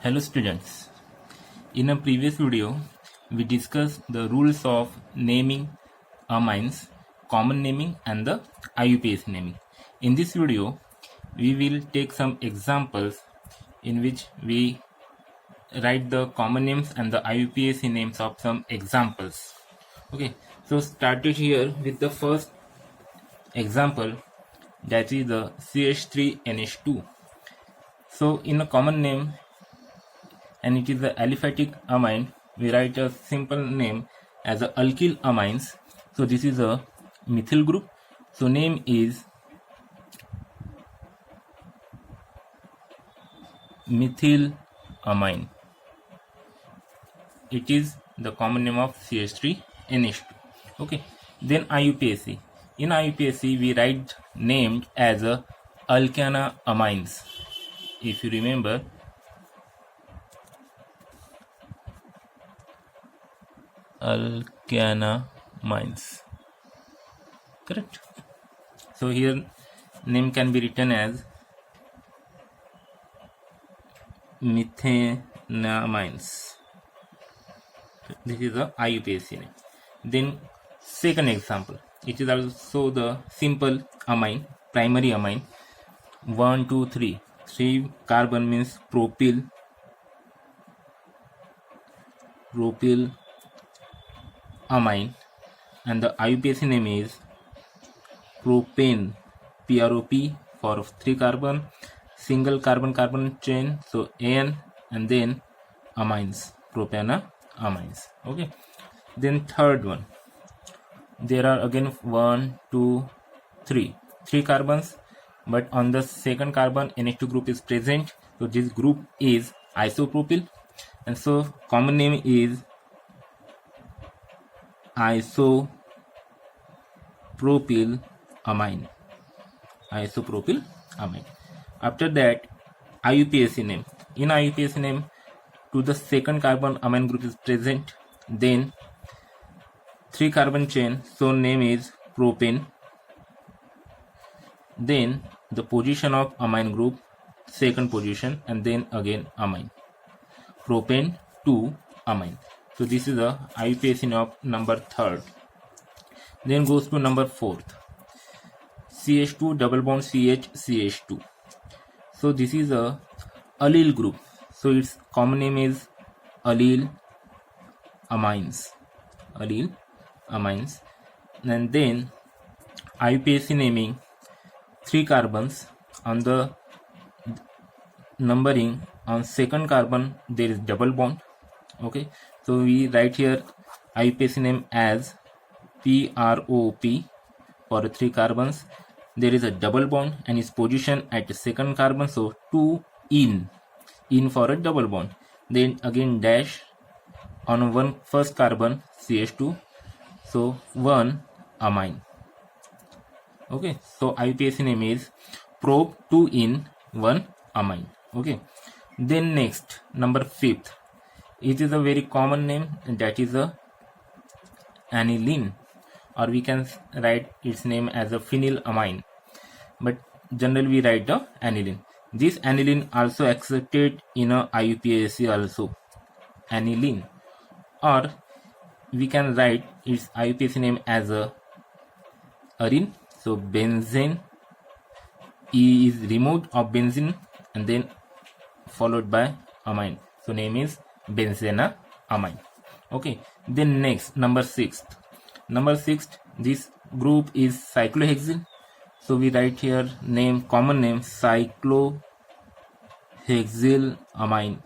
Hello students. In a previous video, we discussed the rules of naming amines, common naming and the IUPAC naming. In this video, we will take some examples in which we write the common names and the IUPAC names of some examples. Okay, so started here with the first example, that is the CH3NH2. So in a common name, and it is the aliphatic amine, we write a simple name as a alkyl amines. So this is a methyl group, so name is methyl amine. It is the common name of CH3NH2. Okay, then IUPAC. In IUPAC we write named as a alkana amines. If you remember, alkanamines, correct? So here name can be written as methanamines. This is the IUPAC name. Then second example, it is also the simple amine, primary amine. 1 2 3 3 carbon means propyl amine, and the IUPAC name is propane, PROP for 3 carbon, single carbon chain, so AN, and then amines, propanamines. Okay, then third one, there are again 1 2 3 carbons, but on the second carbon NH2 group is present, so this group is isopropyl, and so common name is isopropyl amine. After that, IUPAC name. In IUPAC name, to the second carbon amine group is present, then 3 carbon chain, so name is propane. Then the position of amine group, second position, and then again amine, propane to amine. So this is the IUPAC name of number third. Then goes to number fourth, CH2 double bond CH2. So this is a allyl group, so its common name is allyl amines, and then IUPAC naming 3 carbons, on the numbering on second carbon there is double bond. Okay, so we write here IUPAC name as PROP for 3 carbons. There is a double bond and its position at the second carbon, so 2 in for a double bond. Then again dash on first carbon CH2, so 1 amine. Okay, so IUPAC name is prop 2 in 1 amine. Okay, then next, number fifth, it is a very common name, and that is a aniline, or we can write its name as a phenylamine, but generally we write the aniline. This aniline also accepted in a IUPAC also, aniline, or we can write its IUPAC name as a arine. So benzene, E is removed of benzene and then followed by amine, so name is benzenamine. Okay, then next, number sixth, this group is cyclohexyl, so we write here name, common name cyclohexylamine,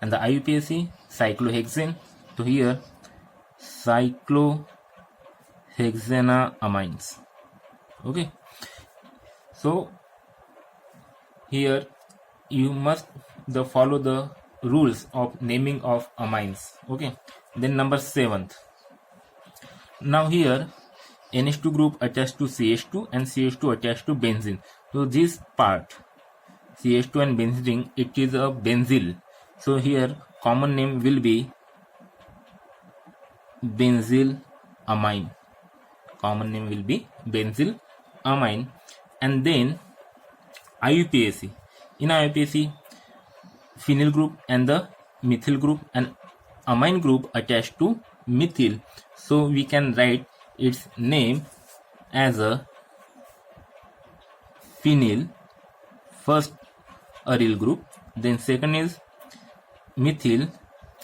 and the IUPAC cyclohexane, so here cyclohexanamines. Okay, so here you must follow the rules of naming of amines. Okay, then number 7th, now here NH2 group attached to CH2 and CH2 attached to benzene, so this part CH2 and benzene, it is a benzyl, so here common name will be benzylamine, and then IUPAC, In IUPAC, phenyl group and the methyl group and amine group attached to methyl. So we can write its name as a phenyl, first aryl group, then second is methyl,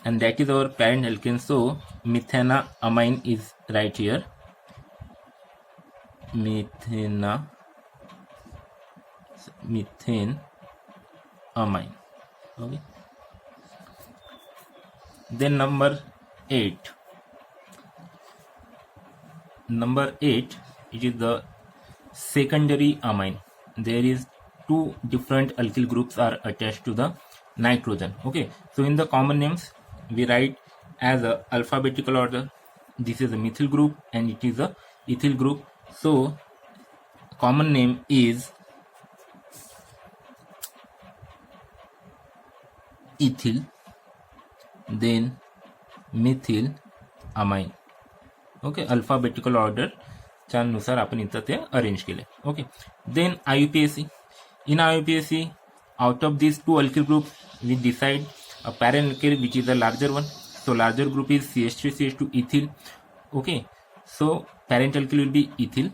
and that is our parent alkane. So methanamine is right here. Methanamine. Okay. Then number 8. It is the secondary amine. There is two different alkyl groups are attached to the nitrogen. Okay, so in the common names we write as a alphabetical order. This is a methyl group and it is a ethyl group. So common name is ethyl, then methyl amine. Okay, alphabetical order नुसार आपण इथं ते arrange केले. Okay, then IUPAC. In IUPAC, out of these two alkyl groups, we decide a parent alkyl which is the larger one. So larger group is CH3CH2 ethyl. Okay, so parent alkyl will be ethyl.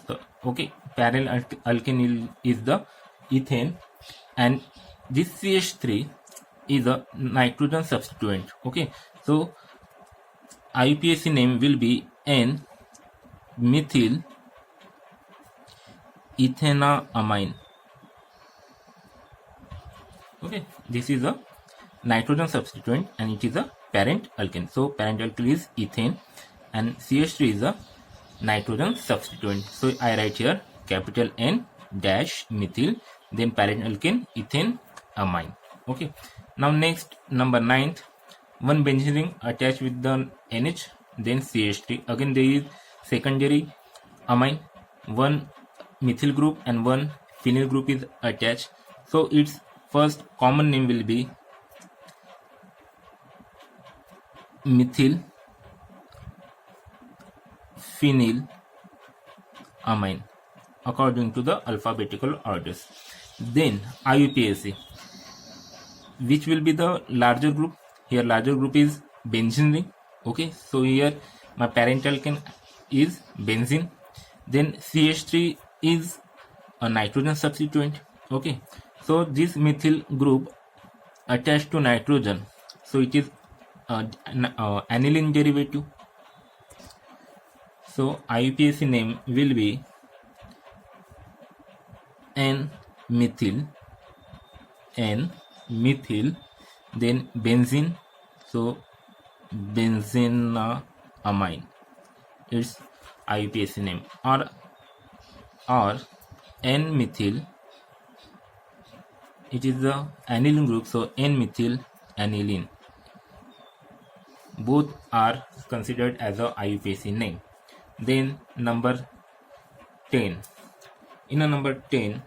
So okay, parent alkyl is the ethane, and this CH3 is a nitrogen substituent. Okay, so IUPAC name will be N-methyl ethanamine. Okay, this is a nitrogen substituent and it is a parent alkane. So parent alkyl is ethane and CH3 is a nitrogen substituent. So I write here capital N dash methyl, then parent alkane ethanamine. Okay, now next number 9th. One benzene ring attached with the NH, then CH3. Again there is secondary amine. One methyl group and one phenyl group is attached. So its first common name will be methyl phenyl amine according to the alphabetical orders. Then IUPAC, which will be the larger group. Here larger group is benzene ring. Okay, so here my parent alkane is benzene, then CH3 is a nitrogen substituent. Okay, so this methyl group attached to nitrogen, so it is aniline derivative. So IUPAC name will be N-methyl, then benzene, so benzenamine, its IUPAC name, or N-methyl, it is the aniline group, so N-methyl aniline. Both are considered as a IUPAC name. Then number 10. In a number 10,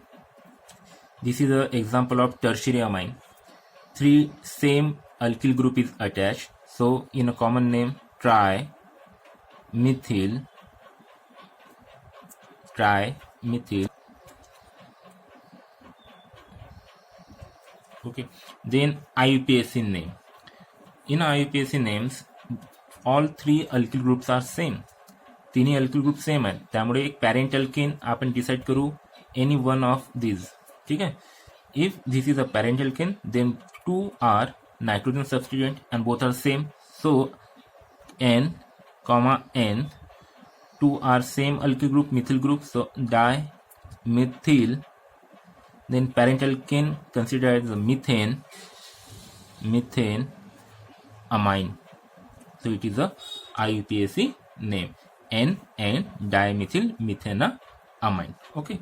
this is an example of tertiary amine. Three same alkyl group is attached. So in a common name trimethyl. Okay, then IUPAC name. In IUPAC names, all three alkyl groups are same. तिन्ही alkyl group same आहेत, त्यामुळे एक parent alkane आपण decide करू any one of this. ठीक आहे. If this is a parent alkane then two are nitrogen substituent and both are same, so N, N, two are same alkyl group, methyl group, so dimethyl. Then parent alkane considered as a methane amine, so it is a IUPAC name, N and dimethyl methanamine. Okay,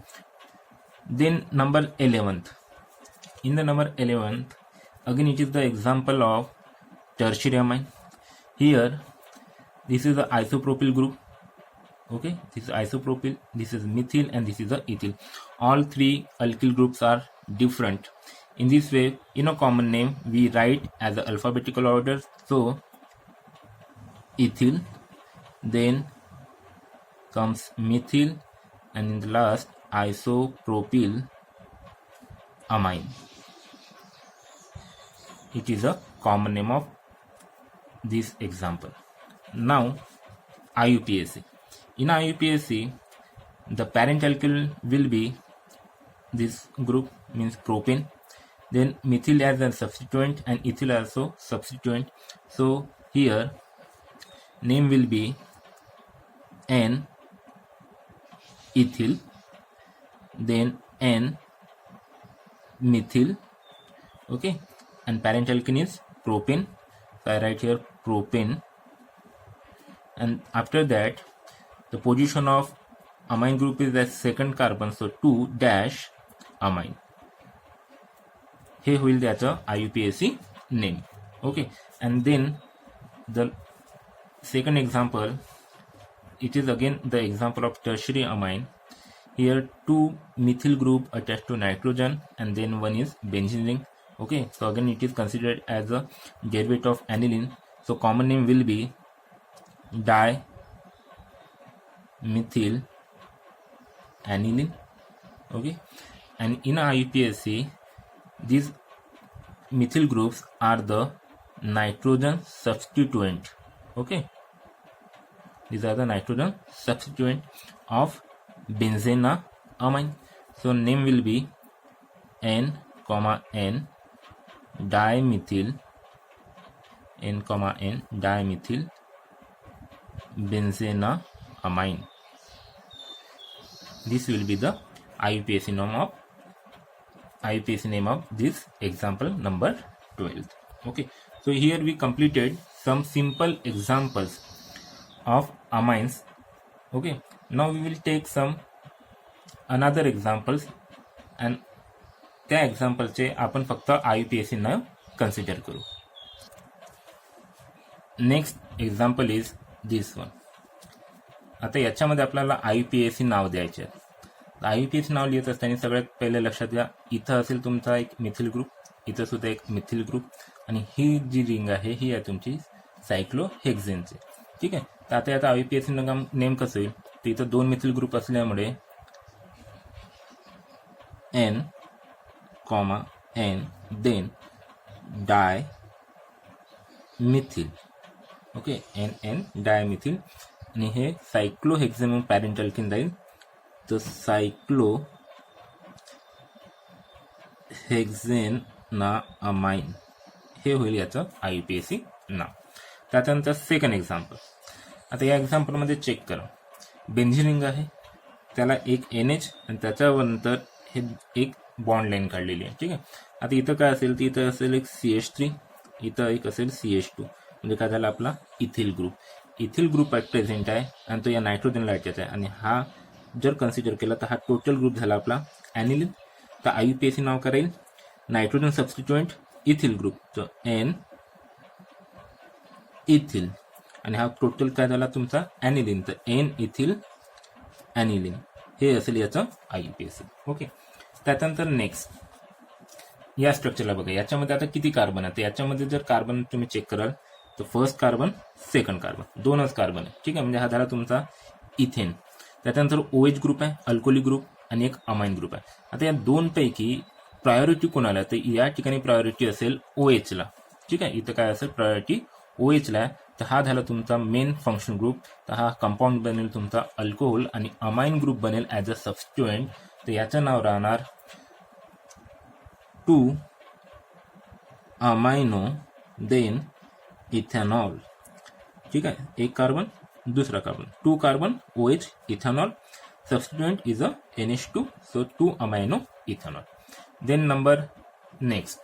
then number 11th. In the number 11th, again it is the example of tertiary amine. Here this is the isopropyl group. Okay, this is isopropyl, this is methyl, and this is the ethyl. All three alkyl groups are different. In this way, in a common name we write as the alphabetical order. So ethyl, then comes methyl, and in the last isopropyl, amine. It is a common name of this example. Now IUPAC. In IUPAC, the parent alkyl will be this group, means propane, then methyl as a substituent and ethyl also substituent. So here name will be N ethyl, then N methyl, okay, and parent alkene is propane. So I write here propane, and after that the position of amine group is as second carbon, so 2- amine. हे होईल त्याचं IUPAC name. Okay, and then the second example, it is again the example of tertiary amine. Here two methyl group attached to nitrogen and then one is benzene ring. Okay, so again it is considered as a derivative of aniline. So common name will be dimethyl aniline. Okay, and in IUPAC these methyl groups are the nitrogen substituent. Okay, these are the nitrogen substituent of benzene amine. So name will be N, N dimethyl, N, N dimethyl benzene amine. This will be the IUPAC name of this example number 12. Okay, so here we completed some simple examples of amines. Okay, now we will take some another examples and त्या एक्झाम्पलचे आपण फक्त IUPAC नाव consider करू. Next example is this one. आता याच्यामध्ये आपल्याला IUPAC नाव द्यायचे आहे. IUPAC नाव लिहित असताना सगळ्यात पहिले लक्षात घ्या, इथं असेल तुमचा एक मिथिल ग्रुप, इथं सुद्धा एक मिथिल ग्रुप, आणि ही जी रिंग आहे ही आहे तुमची सायक्लोहेक्झेनची. ठीक आहे, तर आता IUPAC नेम कसं होईल, तर इथं दोन मिथिल ग्रुप असल्यामुळे N, N then dimethyl. Okay, N dimethyl, आणि हे सायक्लोहेक्झेन पॅरेंट अल्किन जाईल, तर सायक्लोहेक्झेनामाइन हे होईल याचं IUPAC नाव. त्याच्यानंतर सेकंड एक्झाम्पल. आता या एक्झाम्पलमध्ये चेक करा, बेन्झीन रिंग आहे, त्याला एक NH आणि त्याच्यानंतर हे एक बॉन्ड लाईन काढलेली आहे. ठीक आहे, आता इथं काय असेल, तर इथं असेल एक CH3, इथं एक असेल CH2, म्हणजे काय झालं आपला ethyl group. Ethyl group present आहे आणि तो या नायट्रोजनला अटॅच आहे, आणि हा जर कन्सिडर केला तर हा टोटल ग्रुप झाला आपला ॲनिलिन. तर IUPAC नाव करेल नायट्रोजन सबस्टिट्युएंट इथिल ग्रुप, तर N इथिल, आणि हा टोटल काय झाला तुमचा ॲनिलिन, तर N इथिल ॲनिलिन हे असेल याचं IUPAC. ओके, त्याच्यानंतर नेक्स्ट या स्ट्रक्चरला बघा, याच्यामध्ये आता किती कार्बन आहे, तर याच्यामध्ये जर कार्बन तुम्ही चेक कराल तर फर्स्ट कार्बन सेकंड कार्बन, दोनच कार्बन आहे. ठीक आहे, म्हणजे हा झाला तुमचा इथेन. त्याच्यानंतर OH ग्रुप आहे, अल्कोली ग्रुप, आणि एक अमाइन ग्रुप आहे. आता या दोनपैकी प्रायोरिटी कोणाला, तर या ठिकाणी प्रायोरिटी असेल OH ला. ठीक आहे, इथं काय असेल प्रायोरिटी OH ला, तर हा झाला तुमचा मेन फंक्शन ग्रुप. तर हा कंपाऊंड बनेल तुमचा अल्कोहोल, आणि अमाइन ग्रुप बनेल ॲज अ सबस्टिट्युएंट. तर याचं नाव राहणार 2 अमाइनो देन इथेनॉल. ठीक आहे, एक कार्बन दूसरा carbon, 2 carbon OH ethanol, substituent is a NH2, so 2 amino ethanol. Then number next,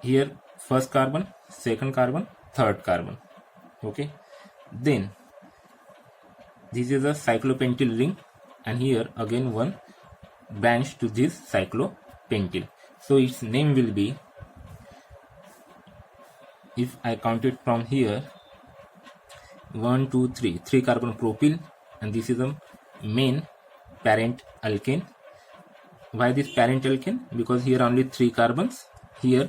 here first carbon, second carbon, third carbon. Okay, then this is a cyclopentyl ring, and here again one branch to this cyclopentyl, so its name will be, if I count it from here, 1 2 3 carbon propyl, and this is the main parent alkane. Why this parent alkane? Because here only 3 carbons, here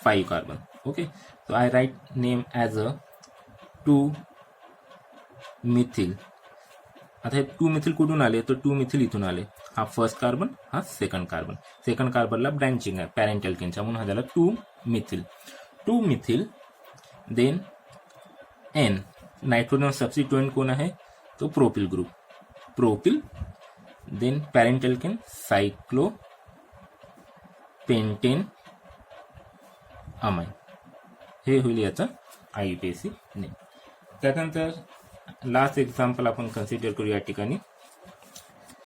5 carbon. Okay, so I write name as a 2 methyl. आता हे 2 मिथिल कुठून आले, तर 2 मिथिल इथून आले, हा first carbon, हा second carbon. Second कार्बनला branching आहे पॅरेंट अल्केनच्या, म्हणून हा झाला two methyl. Two methyl. Then N, nitrogen substituent कोण आहे, तो propyl group, propyl. Then parent alkane cyclopentane amine, हे होईल याचं IUPAC नेम. त्यानंतर लास्ट एक्झाम्पल आपण कन्सिडर करू या ठिकाणी.